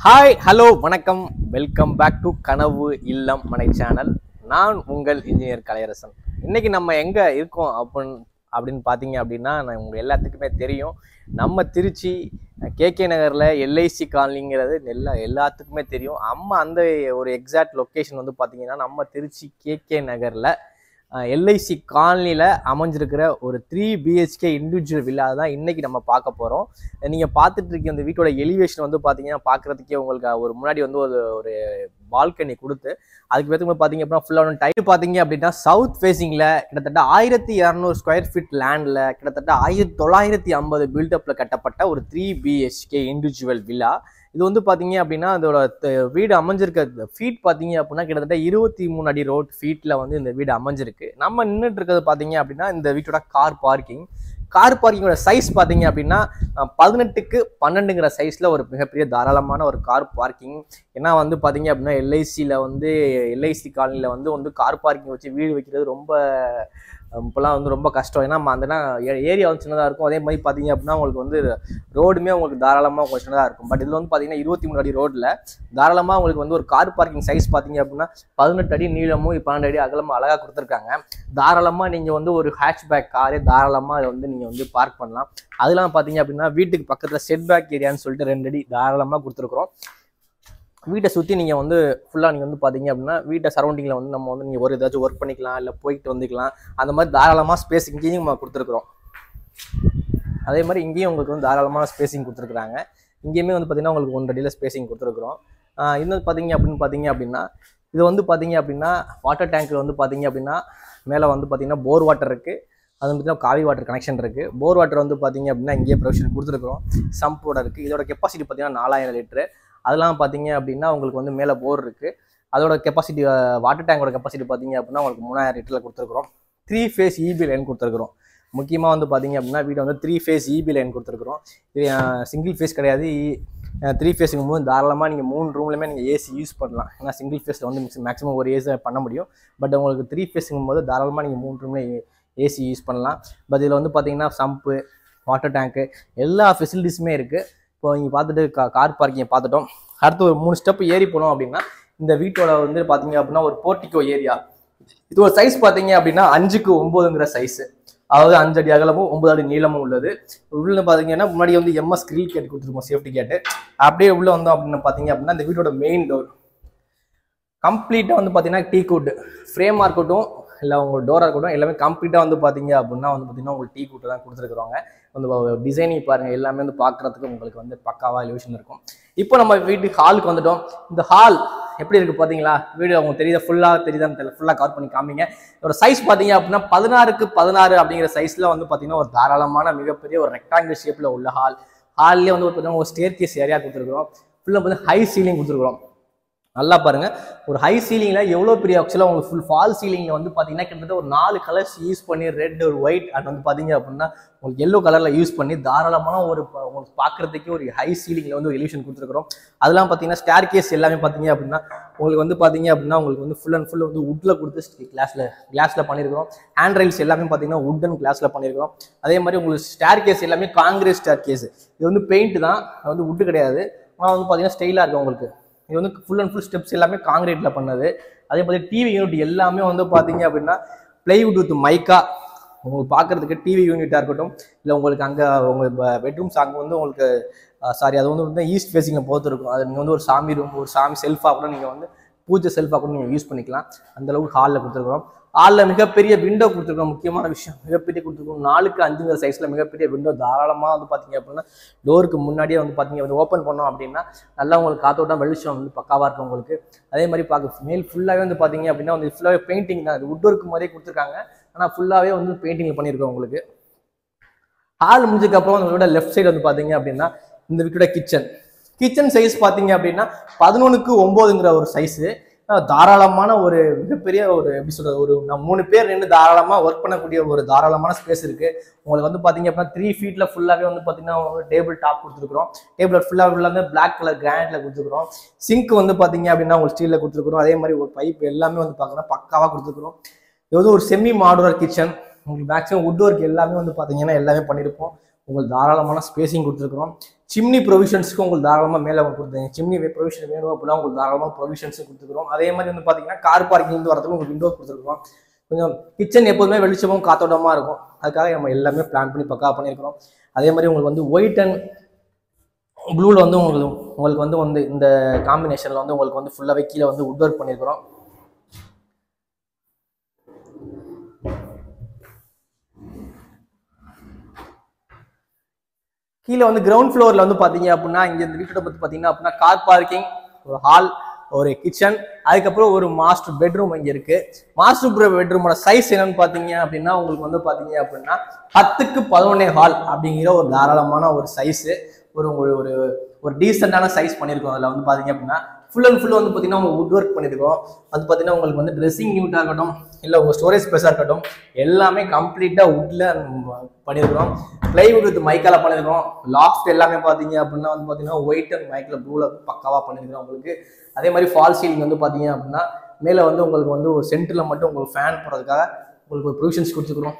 Hi hello வணக்கம் welcome back to கனவு இல்லம் மனை சேனல். நான் உங்கள் இன்ஜினியர் கலையரசன். இன்னைக்கு நம்ம எங்கே இருக்கோம் அப்படின்னு பார்த்தீங்க அப்படின்னா, உங்கள் எல்லாத்துக்குமே தெரியும். நம்ம திருச்சி கேகே நகரில் எல்ஐசி காலனிங்கிறது எல்லாத்துக்குமே தெரியும். அந்த ஒரு எக்ஸாக்ட் லொக்கேஷன் வந்து பார்த்தீங்கன்னா நம்ம திருச்சி கேகே நகரில் எல்ஐசி காலனியில் அமைஞ்சிருக்கிற ஒரு 3 BHK இண்டிவிஜுவல் வில்லா தான் இன்றைக்கி நம்ம பார்க்க போகிறோம். நீங்கள் பார்த்துட்டு இருக்க இந்த வீட்டோட எலிவேஷன் வந்து பார்த்தீங்கன்னா பார்க்குறதுக்கே உங்களுக்கு ஒரு முன்னாடி வந்து ஒரு பால்கனி கொடுத்து அதுக்கு பேருக்கு பார்த்தீங்க அப்படின்னா ஃபுல்லாக டைட்டு பார்த்தீங்க அப்படின்னா சவுத் ஃபேஸிங்கில் கிட்டத்தட்ட 1200 ஸ்கொயர் ஃபீட் லேண்டில் கிட்டத்தட்ட 1950 பில்டப்பில் கட்டப்பட்ட ஒரு 3 BHK இண்டிவிஜுவல் வில்லா. இது வந்து பார்த்தீங்க அப்படின்னா அதோட வீடு அமைஞ்சிருக்க ஃபீட் பார்த்தீங்க அப்படின்னா கிட்டத்தட்ட 23 அடி ரோட் ஃபீட்டில் வந்து இந்த வீடு அமைஞ்சிருக்கு. நம்ம நின்றுட்டு இருக்கிறது பார்த்தீங்க அப்படின்னா இந்த வீட்டோட கார் பார்க்கிங்கோட சைஸ் பார்த்தீங்க அப்படின்னா 18க்கு 12ங்கிற சைஸில் ஒரு மிகப்பெரிய தாராளமான ஒரு கார் பார்க்கிங். ஏன்னா வந்து பார்த்தீங்க அப்படின்னா எல்ஐசி காலனியில் வந்து கார் பார்க்கிங் வச்சு வீடு வைக்கிறது இப்போலாம் வந்து ரொம்ப கஷ்டம். ஏன்னா அந்த ஏரியா வந்து சின்னதாக இருக்கும். அதே மாதிரி பார்த்தீங்க அப்படின்னா உங்களுக்கு வந்து ரோடுமே உங்களுக்கு தாராளமாக கொஞ்சம் சின்னதாக இருக்கும். பட் இதில் வந்து பார்த்தீங்கன்னா 23 அடி ரோட்டில் தாராளமாக உங்களுக்கு வந்து ஒரு கார் பார்க்கிங் சைஸ் பார்த்தீங்க அப்படின்னா 18 அடி நீளமும் 12 அடி அகலமும் அழகாக கொடுத்துருக்காங்க. தாராளமாக நீங்கள் வந்து ஒரு ஹேட்ச்பேக் காரே தாராளமாக அதை வந்து நீங்கள் வந்து பார்க் பண்ணலாம். அதெல்லாம் பார்த்தீங்க அப்படின்னா வீட்டுக்கு பக்கத்தில் செட்பேக் ஏரியான்னு சொல்லிட்டு 2 அடி தாராளமாக கொடுத்துருக்குறோம். வீட்டை சுற்றி நீங்கள் வந்து ஃபுல்லாக நீங்கள் வந்து பார்த்தீங்க அப்படின்னா வீட்டை சரௌண்டிங்கில் வந்து நம்ம வந்து நீங்கள் ஏதாச்சும் ஒர்க் பண்ணிக்கலாம், இல்லை போயிட்டு வந்துக்கலாம். அந்த மாதிரி தாராளமாக ஸ்பேஸ் இங்கேயும் நம்ம கொடுத்துருக்குறோம். அதே மாதிரி இங்கேயும் உங்களுக்கு வந்து தாராளமான ஸ்பேசிங் கொடுத்துருக்குறாங்க. இங்கேயுமே வந்து பார்த்தீங்கன்னா உங்களுக்கு 1 அடியில் ஸ்பேசிங் கொடுத்துருக்குறோம். இன்னும் பார்த்தீங்க அப்படின்னா இது வந்து பார்த்தீங்க அப்படின்னா வாட்டர் டேங்க்கில் வந்து பார்த்தீங்க அப்படின்னா மேலே வந்து பார்த்தீங்கன்னா போர் வாட்டர் இருக்குது. அது பார்த்தீங்கன்னா காவி வாட்டர் கனெக்ஷன் இருக்குது. போர் வாட்டர் வந்து பார்த்தீங்க அப்படின்னா இங்கேயே ப்ரொவிஷன் கொடுத்துருக்குறோம். சம்போட இருக்குது. இதோட கெப்பாசிட்டி பார்த்தீங்கன்னா 4000 லிட்டரு. அதெல்லாம் பார்த்தீங்க அப்படின்னா உங்களுக்கு வந்து மேலே போர் இருக்குது. அதோட கெப்பாசிட்டி வாட்டர் டேங்கோட கெப்பாசிட்டி பார்த்தீங்க அப்படின்னா உங்களுக்கு 3000 லிட்டரில் கொடுத்துருக்குறோம். 3 ஃபேஸ் EB லைன் கொடுத்துருக்குறோம். முக்கியமாக வந்து பார்த்தீங்க அப்படின்னா வீடு வந்து 3 ஃபேஸ் EB லைன் கொடுத்துருக்குறோம். இது சிங்கிள் ஃபேஸ் கிடையாது. 3 ஃபேஸுங்கும் போது தாராளமாக நீங்கள் 3 ரூம்லையுமே நீங்கள் ஏசி யூஸ் பண்ணலாம். ஏன்னா சிங்கிள் ஃபேஸில் வந்து மேக்ஸிமம் ஒரு ஏசி பண்ண முடியும். பட் உங்களுக்கு 3 ஃபேஸுங்கும் போது தாராளமாக நீங்கள் 3 ரூம்லேயும் ஏசி யூஸ் பண்ணலாம். பட் இதில் வந்து பார்த்தீங்கன்னா சம்பு, வாட்டர் டேங்க்கு எல்லா ஃபெசிலிட்டிஸுமே இருக்குது. இப்போ இங்கே பார்த்துட்டு கார் பார்க்கிங்கை பார்த்துட்டோம். அடுத்து ஒரு 3 ஸ்டெப் ஏறி போனோம் அப்படின்னா இந்த வீட்டோட வந்து பார்த்தீங்க அப்படின்னா ஒரு போர்ட்டிகோ ஏரியா. இது ஒரு சைஸ் பார்த்தீங்க அப்படின்னா 5க்கு 9ங்கிற சைஸு. அதாவது 5 அடி அகலமும் 9 அடி நீளமும் உள்ளது. உள்ள பார்த்தீங்கன்னா முன்னாடி வந்து MS கிரில் கேட் கொடுத்துருக்கோம், சேஃப்டி கேட்டு. அப்படியே உள்ளே வந்தோம் அப்படின்னு பார்த்தீங்க அப்படின்னா இந்த வீட்டோட மெயின் டோர் கம்ப்ளீட்டாக வந்து பார்த்தீங்கன்னா டீக்வுட் ஃப்ரேமாக இருக்கட்டும், இல்லை உங்கள் டோராக இருக்கட்டும், எல்லாமே கம்ப்ளீட்டாக வந்து பார்த்தீங்க அப்படின்னா வந்து பார்த்தீங்கன்னா உங்களுக்கு டீக்வுட் தான் கொடுத்துருக்குறோங்க. வந்து டிசைனிங் பாருங்கள், எல்லாமே வந்து பார்க்குறதுக்கு உங்களுக்கு வந்து பக்காவாக எலிவேஷன் இருக்கும். இப்போ நம்ம வீட்டுக்கு ஹாலுக்கு வந்துட்டோம். இந்த ஹால் எப்படி இருக்குது பார்த்தீங்களா? வீடு உங்களுக்கு தெரியுதா? ஃபுல்லாக தெரியுதான்னு தெரியல. ஃபுல்லாக கவர் பண்ணி காமிங்க. ஒரு சைஸ் பார்த்தீங்க அப்படின்னா 16க்கு 16 அப்படிங்கிற சைஸில் வந்து பார்த்தீங்கன்னா ஒரு தாராளமான மிகப்பெரிய ஒரு ரெக்டாங்கிள் ஷேப்பில் உள்ள ஹால்லேயே வந்து பார்த்தீங்கன்னா ஒரு ஸ்டேர் கேஸ் ஏரியா கொடுத்துருக்குறோம். ஃபுல்லாக வந்து ஹை சீலிங் கொடுத்துருக்குறோம். நல்லா பாருங்க, ஒரு ஹை சீலிங்கில் எவ்வளோ பெரிய ஆக்சுவலாக உங்களுக்கு ஃபுல் ஃபால் சீலிங்கில் வந்து பார்த்தீங்கன்னா கிட்டத்தட்ட ஒரு 4 கலர்ஸ் யூஸ் பண்ணி ரெட், ஒரு ஒயிட் அண்ட் வந்து பார்த்தீங்க அப்படின்னா உங்களுக்கு எல்லோ கலரில் யூஸ் பண்ணி தாராளமான உங்களுக்கு பார்க்குறதுக்கே ஒரு ஹை சீலிங்கில் வந்து ஒரு எலிவேஷன் கொடுத்துருக்குறோம். அதெல்லாம் பார்த்தீங்கன்னா ஸ்டேர் கேஸ் எல்லாமே பார்த்தீங்க அப்படின்னா உங்களுக்கு வந்து பார்த்தீங்க அப்படின்னா உங்களுக்கு வந்து ஃபுல் அண்ட் ஃபுல் வந்து வுட்டில் கொடுத்து கிளாஸில் பண்ணியிருக்கிறோம். ஹேண்ட் ரைல்ஸ் எல்லாமே பார்த்தீங்கன்னா வுட் அண்ட் கிளாஸில் பண்ணியிருக்கிறோம். அதே மாதிரி உங்களுக்கு ஸ்டேர் கேஸ் எல்லாமே காங்கிரீட் ஸ்டேர் கேஸ். இது வந்து பெயிண்ட் தான், அது வந்து வுட்டு கிடையாது. ஆனால் வந்து பார்த்தீங்கன்னா ஸ்டைலாக இருக்கும் உங்களுக்கு. இது வந்து ஃபுல் அண்ட் ஃபுல் ஸ்டெப்ஸ் எல்லாமே காங்கிரீட்டில் பண்ணது. அதே மாதிரி டிவி யூனிட் எல்லாமே வந்து பார்த்தீங்க அப்படின்னா பிளைவுட் வித் மைக்கா. உங்களுக்கு பார்க்குறதுக்கு டிவி யூனிட்டாக இருக்கட்டும், இல்லை உங்களுக்கு அங்கே உங்கள் பெட்ரூம்ஸ் அங்கே வந்து உங்களுக்கு அது வந்து ஈஸ்ட் ஃபேஸிங்கை பொறுத்து இருக்கும். அது நீங்கள் வந்து ஒரு சாமி ரூம், ஒரு சாமி செல்ஃபாக கூட நீங்கள் வந்து பூஜை செல்ஃபாக கூட நீங்கள் யூஸ் பண்ணிக்கலாம். அந்தளவுக்கு ஹாலில் கொடுத்துருக்குறோம். ஹாலில் மிகப்பெரிய விண்டோ கொடுத்துருக்கோம். முக்கியமான விஷயம், மிகப்பெரிய கொடுத்துருக்கோம். 4க்கு 5ங்கிற சைஸில் மிகப்பெரிய விண்டோ தாராளமாக வந்து பார்த்தீங்க அப்படின்னா டோருக்கு முன்னாடியே வந்து பார்த்தீங்க வந்து ஓப்பன் பண்ணோம் அப்படின்னா நல்லா உங்களுக்கு காத்தோட்டம் வெளிச்சம் வந்து பக்காவாக இருக்கும் உங்களுக்கு. அதே மாதிரி மேல் ஃபுல்லாகவே வந்து பார்த்தீங்க அப்படின்னா வந்து ஃபுல்லாகவே பெயிண்டிங் தான். அது வுட் ஒர்க் மாதிரியே கொடுத்துருக்காங்க. ஆனால் ஃபுல்லாகவே வந்து பெயிண்டிங் பண்ணியிருக்கோம் உங்களுக்கு. ஹால் முடிஞ்சதுக்கப்புறம் உங்களோட லெஃப்ட் சைடு வந்து பார்த்தீங்க அப்படின்னா இந்த வீட்டோட கிச்சன் சைஸ் பார்த்தீங்க அப்படின்னா 11க்கு 9ங்கிற ஒரு சைஸு. தாராளமான ஒரு மிகப்பெரிய ஒரு எப்படி சொல்றது, ஒரு 3 பேர் நின்று தாராளமாக ஒர்க் பண்ணக்கூடிய ஒரு தாராளமான ஸ்பேஸ் இருக்குது உங்களுக்கு. வந்து பார்த்தீங்க அப்படின்னா 3 ஃபீட்டில் ஃபுல்லாகவே வந்து பார்த்தீங்கன்னா டேபிள் டாப் கொடுத்துருக்குறோம். டேபிள் ஃபுல்லாக பிளாக் கலர் கிரானைட்டில் கொடுத்துருக்குறோம். சிங்க் வந்து பார்த்தீங்க அப்படின்னா உங்களுக்கு ஸ்டீலில் கொடுத்துருக்குறோம். அதே மாதிரி ஒரு பைப் எல்லாமே வந்து பார்த்தீங்கன்னா பக்காவாக கொடுத்துருக்குறோம். இது வந்து ஒரு செமி மாடுலர் கிச்சன். உங்களுக்கு மேக்ஸிமம் வுட் ஒர்க் எல்லாமே வந்து பார்த்தீங்கன்னா எல்லாமே பண்ணியிருப்போம். உங்களுக்கு தாராளமான ஸ்பேசிங் கொடுத்துருக்குறோம். சிம்னி ப்ரொவிஷன்ஸ்க்கு உங்களுக்கு தாராளமாக மேலே கொடுத்துருங்க. சிம்னி ப்ரொவிஷன் வேணும் அப்படின்னா உங்களுக்கு தாராளமாக ப்ரொவிஷன்ஸும் கொடுத்துக்கிறோம். அதே மாதிரி வந்து பார்த்தீங்கன்னா கார் பார்க்கிங் வரதுக்கு உங்களுக்கு விண்டோ கொடுத்துருக்கோம். கொஞ்சம் கிச்சன் எப்போதுமே வெளிச்சமும் காத்தோட்டமாக இருக்கும். அதுக்காக நம்ம எல்லாமே பிளான் பண்ணி பக்கா பண்ணியிருக்கிறோம். அதே மாதிரி உங்களுக்கு வந்து ஒயிட் அண்ட் ப்ளூவில் வந்து உங்களுக்கு வந்து இந்த காம்பினேஷனில் வந்து உங்களுக்கு வந்து ஃபுல்லாகவே கீழே வந்து வுட் ஒர்க் பண்ணியிருக்கிறோம். கீழே வந்து கிரவுண்ட் ஃப்ளோரில் வந்து பார்த்தீங்க அப்படின்னா இங்கே இந்த வீட்டோட பற்றி பார்த்தீங்கன்னா அப்படின்னா கார் பார்க்கிங், ஒரு ஹால், ஒரு கிச்சன், அதுக்கப்புறம் ஒரு மாஸ்டர் பெட்ரூம் இங்கே இருக்கு. மாஸ்டர் பெட்ரூமோட சைஸ் என்னன்னு பார்த்தீங்க அப்படின்னா உங்களுக்கு வந்து பார்த்தீங்க அப்படின்னா 10க்கு 11 ஹால் அப்படிங்கிற ஒரு தாராளமான ஒரு சைஸு, ஒரு டீசெண்டான சைஸ் பண்ணியிருக்கோம். அதில் வந்து பார்த்தீங்க அப்படின்னா ஃபுல் அண்ட் ஃபுல் வந்து பார்த்தீங்கன்னா உங்களுக்கு வுட் ஒர்க் பண்ணியிருக்கோம். அது பார்த்தீங்கன்னா உங்களுக்கு வந்து ட்ரெஸ்ஸிங் யூனிட்டாக இருக்கட்டும், இல்லை உங்கள் ஸ்டோரேஜ் ஸ்பேஸாக இருக்கட்டும், எல்லாமே கம்ப்ளீட்டாக வுட்டில் பண்ணியிருக்கிறோம். பிளைவுட் வித் மைக்கால பண்ணியிருக்கோம். லாஃப்ட் எல்லாமே பார்த்தீங்க அப்படின்னா வந்து பார்த்தீங்கன்னா ஒயிட் அண்ட் மைக்கில் ப்ளூவில் பக்காவாக பண்ணியிருக்கிறோம் உங்களுக்கு. அதே மாதிரி ஃபால் சீலிங் வந்து பார்த்தீங்க அப்படின்னா மேலே வந்து உங்களுக்கு வந்து ஒரு சென்டரில் மட்டும் உங்களுக்கு ஃபேன் போடுறதுக்காக உங்களுக்கு ஒரு ப்ரொவிஷன்ஸ் கொடுத்துருக்குறோம்.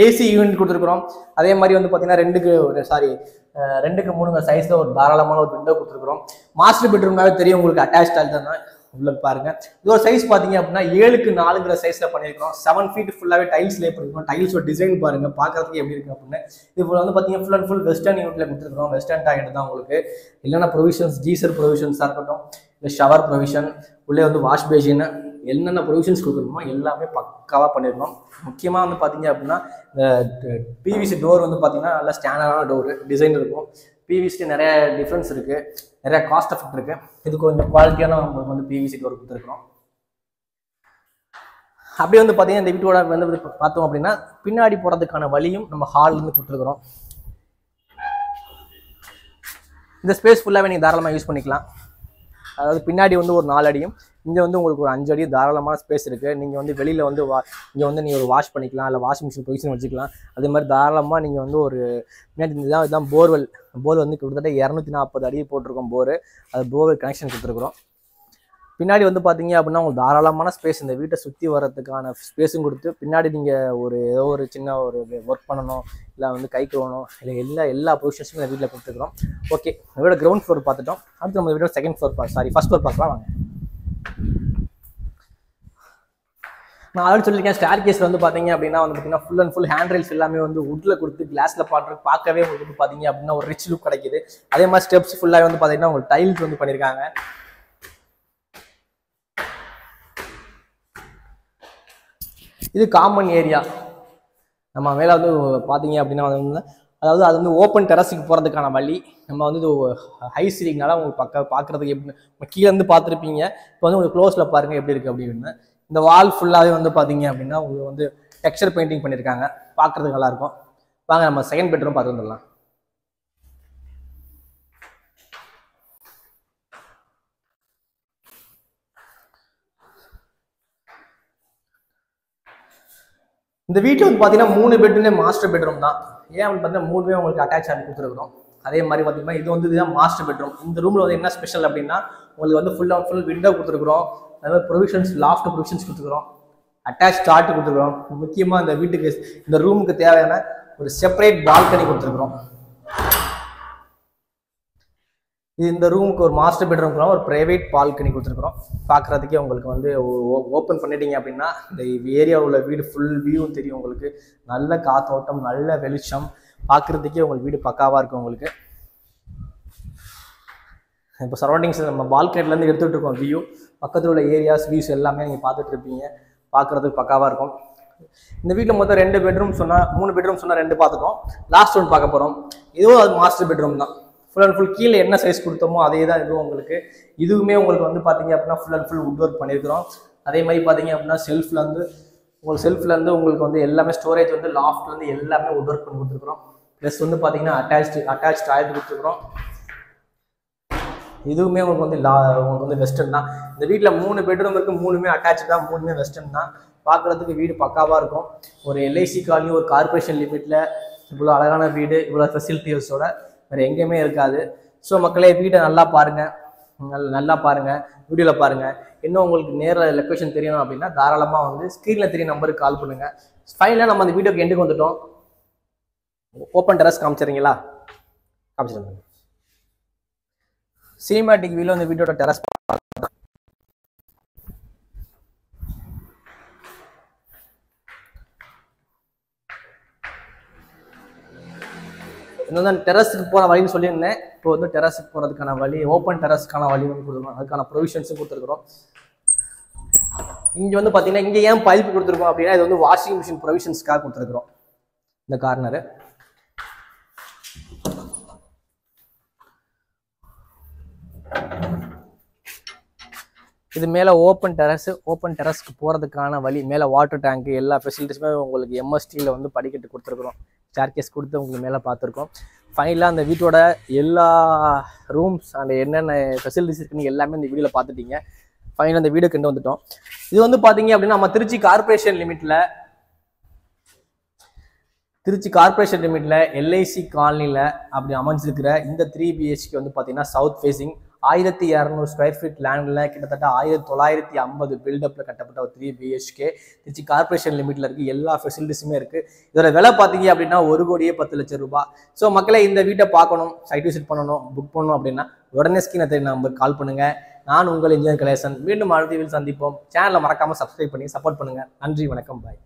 ஏசி யூனிட் கொடுத்துருக்குறோம். அதே மாதிரி வந்து பார்த்தீங்கன்னா 2க்கு 3 சைஸில் ஒரு தாராளமான ஒரு விண்டோ கொடுத்துருக்குறோம். மாஸ்டர் பெட்ரூம்னாவே தெரியும் உங்களுக்கு அட்டாச் டாய்லெட் தான் உள்ள பாருங்க. இது ஒரு சைஸ் பார்த்தீங்க அப்படின்னா 7க்கு 4 சைஸில் பண்ணியிருக்கோம். 7 ஃபீட் ஃபுல்லாகவே டைல்ஸ்லேயே பண்ணிருக்கோம். டைல்ஸோட டிசைன் பாருங்க, பார்க்கறதுக்கு எப்படி இருக்கு அப்படின்னு. இது வந்து பார்த்தீங்கன்னா ஃபுல் அண்ட் ஃபுல் வெஸ்டர்ன் யூனிட்ல கொடுத்துருக்கோம். வெஸ்டர்ன் டாய்லெட் தான் உங்களுக்கு. இல்லைன்னா ப்ரொவிஷன்ஸ் கீசர் ப்ரொவிஷன்ஸாக இருக்கட்டும், இல்லை ஷவர் ப்ரொவிஷன், உள்ளே வந்து வாஷ் பேஷன், என்னென்ன ப்ரொவிஷன்ஸ் கொடுக்கணுமோ எல்லாமே பக்காவாக பண்ணியிருக்கோம். முக்கியமாக வந்து பார்த்தீங்க அப்படின்னா இந்த பிவிசி டோர் வந்து பார்த்தீங்கன்னா நல்லா ஸ்டாண்டர்டான டோரு டிசைன் இருக்கும். பிவிசி நிறைய டிஃப்ரென்ஸ் இருக்குது, நிறைய காஸ்ட் எஃபெக்ட் இருக்குது. இது கொஞ்சம் குவாலிட்டியான உங்களுக்கு வந்து பிவிசி டோர் கொடுத்துருக்கோம். அப்படியே வந்து பார்த்தீங்கன்னா இந்த வீட்டோட வந்து பார்த்தோம் அப்படின்னா பின்னாடி போகிறதுக்கான வழியும் நம்ம ஹால்லேருந்து கொடுத்துருக்குறோம். இந்த ஸ்பேஸ் ஃபுல்லாகவே நீங்கள் தாராளமாக யூஸ் பண்ணிக்கலாம். அதாவது பின்னாடி வந்து ஒரு 4 அடியும், இங்கே வந்து உங்களுக்கு ஒரு 5 அடி தாராளமான ஸ்பேஸ் இருக்குது. நீங்கள் வந்து வெளியில் வந்து இங்கே வந்து நீங்கள் ஒரு வாஷ் பண்ணிக்கலாம், இல்லை வாஷிங் மிஷின் பொசிஷன் வச்சுக்கலாம். அதே மாதிரி தாராளமாக நீங்கள் வந்து ஒரு பின்னாடி இதுதான் போர்வெல் வந்து கிட்டத்தட்ட 240 அடி போட்டிருக்கோம் போரு. அது போர்வெல் கனெக்ஷன் கொடுத்துருக்குறோம். பின்னாடி வந்து பார்த்தீங்க அப்படின்னா உங்களுக்கு தாராளமான ஸ்பேஸ், இந்த வீட்டை சுற்றி வரதுக்கான ஸ்பேஸும் கொடுத்து பின்னாடி நீங்கள் ஏதோ ஒரு சின்ன ஒரு ஒர்க் பண்ணணும், இல்லை வந்து கை கழுவணும், இல்லை எல்லா பொசிஷன்ஸும் இந்த வீட்டில் கொடுத்துருக்குறோம். ஓகே, இதோட கிரவுண்ட் ஃப்ளோர் பார்த்துட்டோம். அடுத்து நம்ம வீட்டோட ஃபர்ஸ்ட் ஃப்ளோர் பார்க்கலாம் வாங்க. நான் ஆல்ரெடி சொல்லியிருக்கேன், ஸ்டேர் கேஸில் வந்து பார்த்தீங்க அப்படின்னா வந்து பார்த்தீங்கன்னா full and full hand rails எல்லாமே வந்து வுட்டில் கொடுத்து கிளாஸில் பார்க்கவே உங்களுக்கு பார்த்தீங்க அப்படின்னா ஒரு ரிச் லுக் கிடைக்குது. அதே மாதிரி ஸ்டெப்ஸ் ஃபுல்லாக வந்து பார்த்தீங்கன்னா உங்களுக்கு டைல்ஸ் வந்து பண்ணியிருக்காங்க. இது காமன் ஏரியா. நம்ம மேலே வந்து பார்த்தீங்க அப்படின்னா வந்து அதாவது அது வந்து ஓப்பன் டெரஸுக்கு போகிறதுக்கான வழி. நம்ம வந்து இது ஹை சீலிங்னால உங்களுக்கு பார்க்குறதுக்கு எப்படி கீழேருந்து பார்த்துருப்பீங்க. இப்போ வந்து உங்களுக்கு க்ளோஸில் பாருங்கள் எப்படி இருக்குது அப்படின்னு. இந்த வால் ஃபுல்லாகவே வந்து பார்த்தீங்க அப்படின்னா உங்களுக்கு வந்து டெக்ஸ்சர் பெயிண்டிங் பண்ணியிருக்காங்க, பார்க்குறதுக்கு நல்லாயிருக்கும். வாங்க நம்ம செகண்ட் பெட்ரூம் பார்த்து வந்துடலாம். இந்த வீட்டில் வந்து பார்த்தீங்கன்னா 3 பெட்ரூமே மாஸ்டர் பெட்ரூம் தான். ஏன் அப்படின்னு பார்த்தீங்கன்னா 3மே உங்களுக்கு அட்டாச் ஆகி கொடுத்துருக்குறோம். அதே மாதிரி பார்த்தீங்கன்னா இது வந்து இதுதான் மாஸ்டர் பெட்ரூம். இந்த ரூமில் வந்து என்ன ஸ்பெஷல் அப்படின்னா உங்களுக்கு வந்து ஃபுல் அண்ட் ஃபுல் விண்டோ கொடுத்துருக்குறோம். அதே மாதிரி ப்ரொவிஷன்ஸ் லாஃப்ட் ப்ரொவிஷன்ஸ் கொடுத்துருக்குறோம். அட்டாச் ஸ்டார்ட் கொடுத்துருக்குறோம். முக்கியமாக இந்த வீட்டுக்கு இந்த ரூமுக்கு தேவையான ஒரு செப்பரேட் பால்கனி கொடுத்துருக்குறோம். இந்த ரூமுக்கு ஒரு மாஸ்டர் பெட்ரூம்க்கு ஒரு பிரைவேட் பால்கனி கொடுத்துருக்குறோம். பார்க்குறதுக்கே உங்களுக்கு வந்து ஓப்பன் பண்ணிட்டீங்க அப்படின்னா இந்த ஏரியாவில் உள்ள வீடு ஃபுல் வியூ தெரியும் உங்களுக்கு. நல்ல காத்தோட்டம், நல்ல வெளிச்சம், பார்க்குறதுக்கே உங்களுக்கு வீடு பக்காவாக இருக்கும் உங்களுக்கு. இப்போ சரௌண்டிங்ஸ் நம்ம பால்கனிலேருந்து எடுத்துகிட்டு இருக்கோம் வியூ. பக்கத்தில் உள்ள ஏரியாஸ் வியூஸ் எல்லாமே நீங்கள் பார்த்துட்டு இருப்பீங்க. பார்க்குறதுக்கு பக்காவாக இருக்கும். இந்த வீட்டில் மொத்தம் 2 பெட்ரூம் சொன்னால் 3 பெட்ரூம் சொன்னால் 2 பார்த்துட்டோம். லாஸ்ட் ஒன் பார்க்க போகிறோம். இதுவும் அது மாஸ்டர் பெட்ரூம் தான். ஃபுல் அண்ட் ஃபுல் கீழே என்ன சைஸ் கொடுத்தோமோ அதே தான் இதுவும் உங்களுக்கு. இதுவுமே உங்களுக்கு வந்து பார்த்தீங்க அப்படின்னா full and full would work பண்ணியிருக்கிறோம். அதே மாதிரி பார்த்தீங்க அப்படின்னா செல்ஃப்லேருந்து உங்களுக்கு வந்து எல்லாமே ஸ்டோரேஜ் வந்து லாஃப்ட்லேருந்து எல்லாமே வுட் ஒர்க் பண்ணி கொடுத்துருக்குறோம். ப்ளஸ் வந்து பார்த்தீங்கன்னா அட்டாச் டாய்லெட் கொடுத்துருக்குறோம். இதுவுமே உங்களுக்கு வந்து வெஸ்டர்ன் தான். இந்த வீட்டில் 3 பெட்ரூம் இருக்குது, 3மே அட்டாச் தான், 3மே வெஸ்டர்ன் தான். பார்க்குறதுக்கு வீடு பக்காவாக இருக்கும். ஒரு எல்ஐசி காலனி, ஒரு கார்பரேஷன் லிமிட்டில் இவ்வளோ அழகான வீடு, இவ்வளோ ஃபெசிலிட்டிஸோட வேறு எங்கேயுமே இருக்காது. ஸோ மக்களே, வீட்டை நல்லா பாருங்கள், வீடியோவில் பாருங்கள். இன்னும் உங்களுக்கு நேரில் லொக்கேஷன் தெரியணும் அப்படின்னா தாராளமாக வந்து ஸ்க்ரீனில் தெரிய நம்பருக்கு கால் பண்ணுங்கள். ஃபைனலாக நம்ம அந்த வீடியோக்கு எண்டுக்கு வந்துட்டோம். ஓப்பன் டெரஸ் காமிச்சிடுறீங்களா? காமிச்சிடுங்க. சினிமேட்டிக் வியூல இந்த வீட்டோட டெரஸ் இன்னும் டெரஸுக்கு போகிற வழின்னு சொல்லியிருந்தேன். இப்போ வந்து டெரஸுக்கு போகிறதுக்கான வழி, ஓப்பன் டெரஸ்க்கான வழி வந்து கொடுத்துருக்கோம். அதுக்கான ப்ரொவிஷன்ஸும் கொடுத்துருக்குறோம். இங்கே வந்து பார்த்தீங்கன்னா இங்கே ஏன் பைப் கொடுத்துருக்கோம் அப்படின்னா இது வந்து வாஷிங் மிஷின் ப்ரொவிஷன்ஸ்க்காக கொடுத்துருக்குறோம். இந்த கார்னரு இது மேலே ஓப்பன் டெரஸ்க்கு போகிறதுக்கான வழி, மேலே வாட்டர் டேங்க்கு எல்லா ஃபெசிலிட்டிஸுமே உங்களுக்கு எம்எஸ்டியில் வந்து படிக்கட்டு கொடுத்துருக்குறோம். ஸ்டேர்கேஸ் கொடுத்து உங்களுக்கு மேலே பார்த்துருக்கோம். ஃபைனலாக அந்த வீட்டோட எல்லா ரூம்ஸ் அண்ட் என்னென்ன ஃபெசிலிட்டிஸ் இருக்குன்னு எல்லாமே இந்த வீடியோவில் பார்த்துட்டீங்க. ஃபைனலாக அந்த வீடியோ கொண்டு வந்துட்டோம். இது வந்து பார்த்தீங்க அப்படின்னா நம்ம திருச்சி கார்பரேஷன் லிமிட்டில் எல்ஐசி காலனியில் அப்படி அமைஞ்சிருக்கிற இந்த 3 BHK வந்து பார்த்தீங்கன்னா சவுத் ஃபேஸிங் 1200 ஸ்கொயர் ஃபீட் லேண்டில் கிட்டத்தட்ட 1950 பில்டப்பில் கட்டப்பட்ட ஒரு 3 BHK திருச்சி கார்பரேஷன் லிமிட்டில் இருக்குது. எல்லா ஃபெசிலிட்டிஸுமே இருக்குது. இதோட விலை பார்த்தீங்க அப்படின்னா 1,10,00,000 ரூபாய். ஸோ மக்களை இந்த வீட்டை பார்க்கணும், சைட் விசிட் பண்ணணும், புக் பண்ணணும் அப்படின்னா உடனே ஸ்கிரீனை தேடி நம்பருக்கு கால் பண்ணுங்கள். நான் உங்கள் இன்ஜினியர் கலையரசன். மீண்டும் அடுத்த வீடியோவில் சந்திப்போம். சேனலை மறக்காமல் சப்ஸ்கிரைப் பண்ணி சப்போர்ட் பண்ணுங்கள். நன்றி, வணக்கம், பாய்.